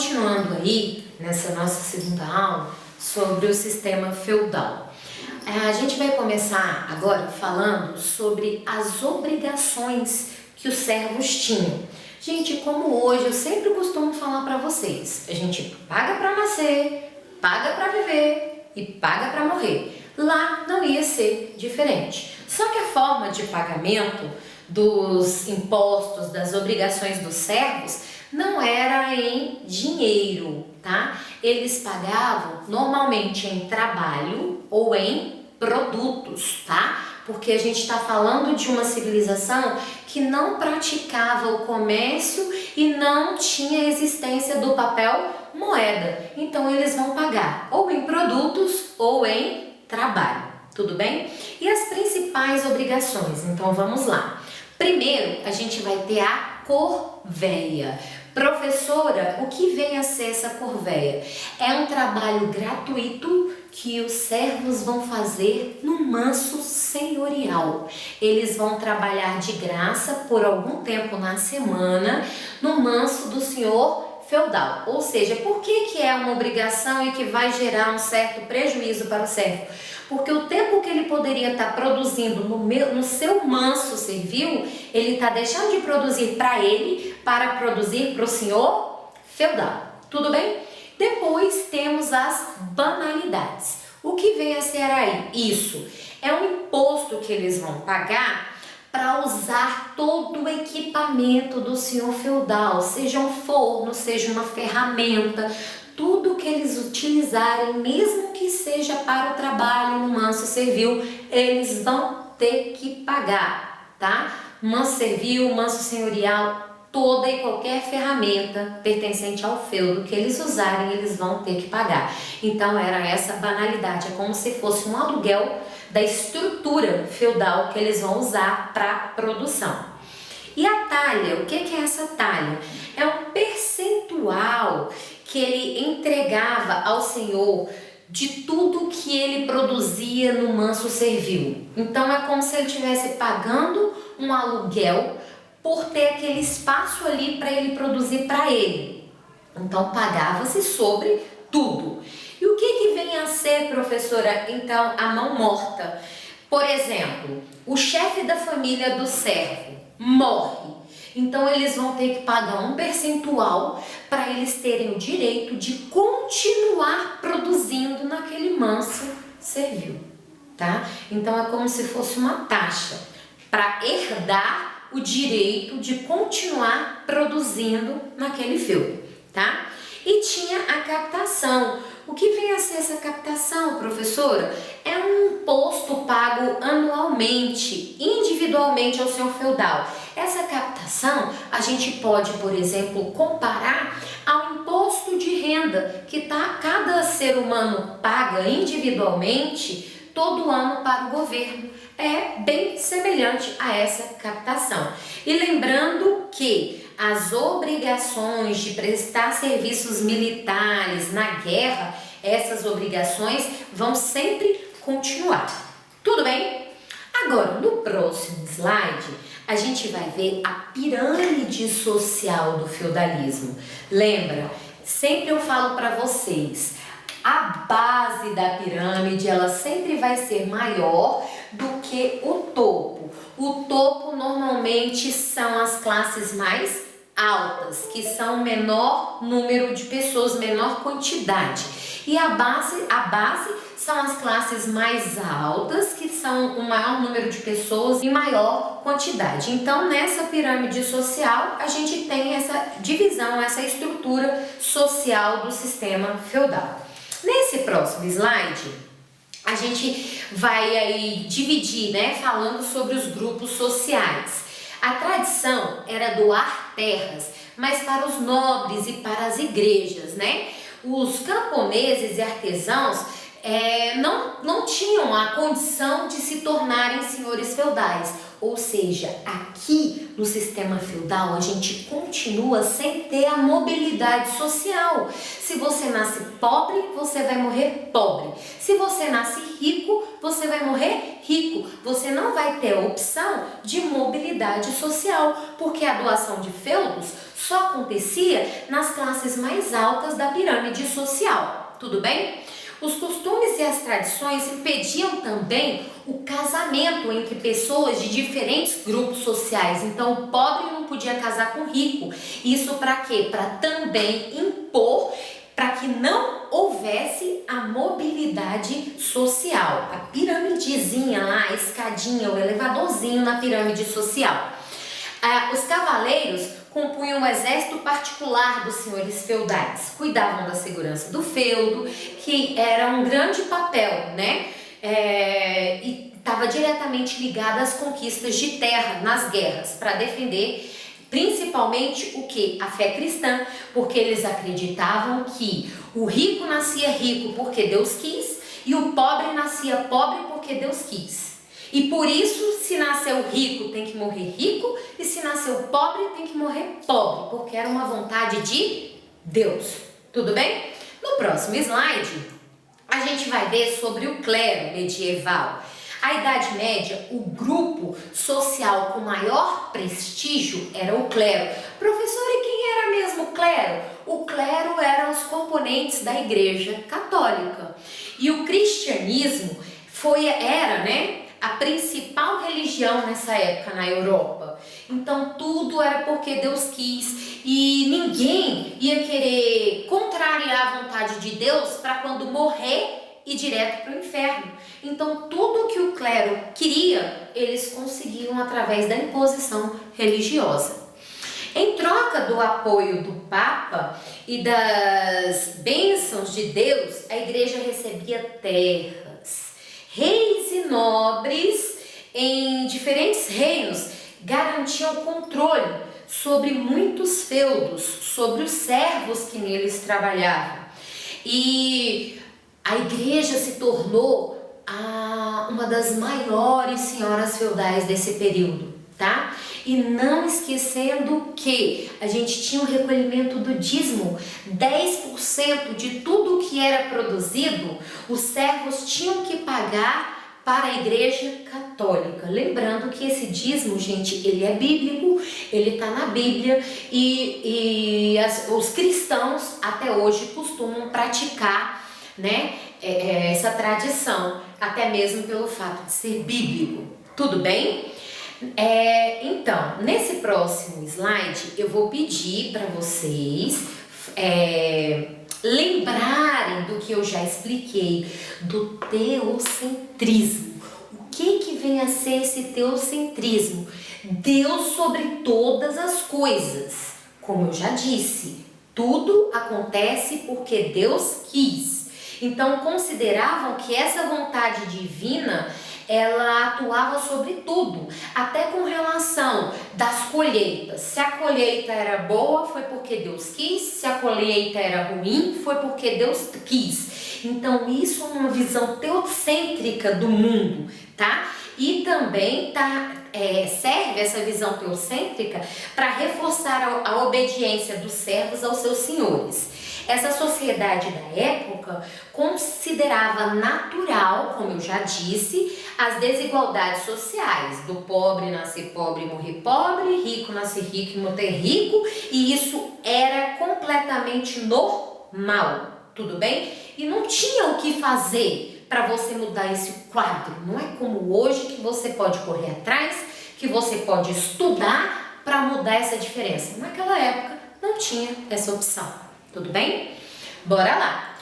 continuando aí nessa nossa segunda aula sobre o sistema feudal. A gente vai começar agora falando sobre as obrigações que os servos tinham. Gente, como hoje eu sempre costumo falar para vocês, a gente paga para nascer, paga para viver e paga para morrer. Lá não ia ser diferente. Só que a forma de pagamento dos impostos, das obrigações dos servos, não era em dinheiro, tá? Eles pagavam normalmente em trabalho ou em produtos, tá? Porque a gente está falando de uma civilização que não praticava o comércio e não tinha existência do papel moeda. Então eles vão pagar ou em produtos ou em trabalho, tudo bem? E as principais obrigações, então vamos lá. Primeiro, a gente vai ter a corveia. Professora, o que vem a ser essa corveia? É um trabalho gratuito que os servos vão fazer no manso senhorial. Eles vão trabalhar de graça por algum tempo na semana no manso do senhor feudal. Ou seja, por que é uma obrigação e que vai gerar um certo prejuízo para o servo? Porque o tempo que ele poderia estar produzindo no seu manso servil, ele está deixando de produzir para ele, para produzir para o senhor feudal. Tudo bem? Depois temos as banalidades. O que vem a ser aí? Isso é um imposto que eles vão pagar para usar todo o equipamento do senhor feudal, seja um forno, seja uma ferramenta, tudo que eles utilizarem, mesmo que seja para o trabalho no manso servil, eles vão ter que pagar, tá? Manso servil, manso senhorial, toda e qualquer ferramenta pertencente ao feudo que eles usarem, eles vão ter que pagar. Então era essa banalidade, é como se fosse um aluguel da estrutura feudal que eles vão usar para produção. E a talha, o que é essa talha? É um percentual que ele entregava ao senhor de tudo que ele produzia no manso servil. Então é como se ele estivesse pagando um aluguel por ter aquele espaço ali para ele produzir para ele. Então pagava-se sobre tudo. E o que vem a ser, professora, então, a mão morta? Por exemplo, o chefe da família do servo morre. Então eles vão ter que pagar um percentual para eles terem o direito de continuar produzindo naquele manso servil, tá? Então é como se fosse uma taxa para herdar o direito de continuar produzindo naquele feudo, tá? E tinha a captação. O que vem a ser essa captação, professora? É um imposto pago anualmente, individualmente ao senhor feudal. Essa captação a gente pode, por exemplo, comparar ao imposto de renda que cada ser humano paga individualmente todo ano para o governo. É bem semelhante a essa captação. E lembrando que as obrigações de prestar serviços militares na guerra, essas obrigações vão sempre continuar. Tudo bem? Agora, no próximo slide, a gente vai ver a pirâmide social do feudalismo. Lembra? Sempre eu falo para vocês, a base da pirâmide, ela sempre vai ser maior do que o topo. O topo normalmente são as classes mais altas, que são o menor número de pessoas, menor quantidade. E a base são as classes mais altas, que são o maior número de pessoas e maior quantidade. Então, nessa pirâmide social, a gente tem essa divisão, essa estrutura social do sistema feudal. Nesse próximo slide, a gente vai aí dividir, falando sobre os grupos sociais. A tradição era doar terras, mas para os nobres e para as igrejas, Os camponeses e artesãos não tinham a condição de se tornarem senhores feudais. Ou seja, aqui no sistema feudal a gente continua sem ter a mobilidade social. Se você nasce pobre, você vai morrer pobre. Se você nasce rico, você vai morrer rico. Você não vai ter a opção de mobilidade social, porque a doação de feudos só acontecia nas classes mais altas da pirâmide social. Tudo bem? Os costumes e as tradições impediam também o casamento entre pessoas de diferentes grupos sociais. Então, o pobre não podia casar com o rico. Isso para quê? Para também impor, para que não houvesse a mobilidade social. A piramidezinha lá, a escadinha, o elevadorzinho na pirâmide social. Os cavaleiros compunham um exército particular dos senhores feudais, cuidavam da segurança do feudo, que era um grande papel, né? E estava diretamente ligado às conquistas de terra nas guerras, para defender principalmente o que? A fé cristã, porque eles acreditavam que o rico nascia rico porque Deus quis e o pobre nascia pobre porque Deus quis. E por isso, se nasceu rico, tem que morrer rico, e se nasceu pobre, tem que morrer pobre, porque era uma vontade de Deus. Tudo bem? No próximo slide, a gente vai ver sobre o clero medieval. A Idade Média, o grupo social com maior prestígio era o clero. Professor, e quem era mesmo o clero? O clero eram os componentes da Igreja Católica. E o cristianismo era, né, a principal religião nessa época na Europa. Então tudo era porque Deus quis e ninguém ia querer contrariar a vontade de Deus para quando morrer ir direto para o inferno. Então tudo que o clero queria, eles conseguiam através da imposição religiosa. Em troca do apoio do Papa e das bênçãos de Deus, a igreja recebia terras. Reis e nobres em diferentes reinos garantiam controle sobre muitos feudos, sobre os servos que neles trabalhavam. E a igreja se tornou uma das maiores senhoras feudais desse período, tá? E não esquecendo que a gente tinha o recolhimento do dízimo, 10% de tudo que era produzido, os servos tinham que pagar para a Igreja Católica. Lembrando que esse dízimo, gente, ele é bíblico, ele está na Bíblia os cristãos até hoje costumam praticar, né, essa tradição, até mesmo pelo fato de ser bíblico. Tudo bem? Então, nesse próximo slide, eu vou pedir para vocês lembrarem do que eu já expliquei, do teocentrismo. O que vem a ser esse teocentrismo? Deus sobre todas as coisas. Como eu já disse, tudo acontece porque Deus quis. Então, consideravam que essa vontade divina ela atuava sobre tudo, até com relação das colheitas. Se a colheita era boa, foi porque Deus quis. Se a colheita era ruim, foi porque Deus quis. Então isso é uma visão teocêntrica do mundo, tá? E também serve essa visão teocêntrica para reforçar a obediência dos servos aos seus senhores. Essa sociedade da época considerava natural, como eu já disse, as desigualdades sociais, do pobre nascer pobre e morrer pobre, rico nascer rico e morrer rico, e isso era completamente normal, tudo bem? E não tinha o que fazer para você mudar esse quadro. Não é como hoje que você pode correr atrás, que você pode estudar para mudar essa diferença. Naquela época não tinha essa opção. Tudo bem? Bora lá.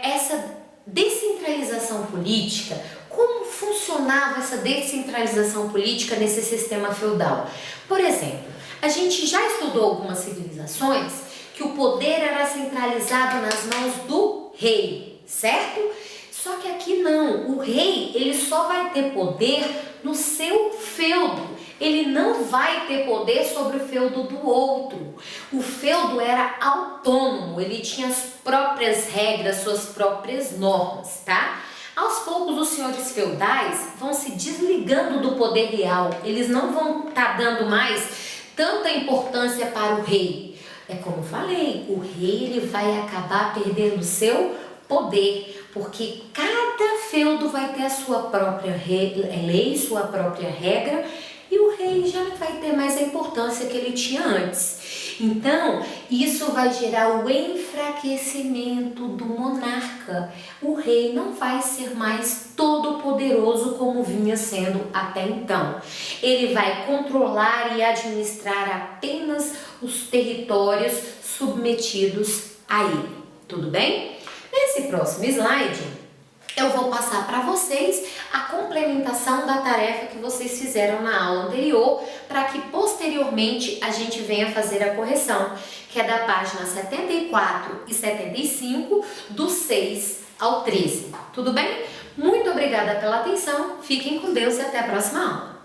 Essa descentralização política, como funcionava essa descentralização política nesse sistema feudal? Por exemplo, a gente já estudou algumas civilizações que o poder era centralizado nas mãos do rei, certo? Só que aqui não, o rei ele só vai ter poder no seu feudo. ele não vai ter poder sobre o feudo do outro. O feudo era autônomo, ele tinha as próprias regras, suas próprias normas, tá? Aos poucos, os senhores feudais vão se desligando do poder real, eles não vão estar dando mais tanta importância para o rei. É como eu falei, o rei ele vai acabar perdendo seu poder, porque cada feudo vai ter a sua própria lei, sua própria regra, e o rei já não vai ter mais a importância que ele tinha antes. Então, isso vai gerar o enfraquecimento do monarca. O rei não vai ser mais todo poderoso como vinha sendo até então. Ele vai controlar e administrar apenas os territórios submetidos a ele. Tudo bem? Nesse próximo slide, eu vou passar para vocês a complementação da tarefa que vocês fizeram na aula anterior, para que posteriormente a gente venha fazer a correção, que é da página 74 e 75, do 6 ao 13. Tudo bem? Muito obrigada pela atenção, fiquem com Deus e até a próxima aula.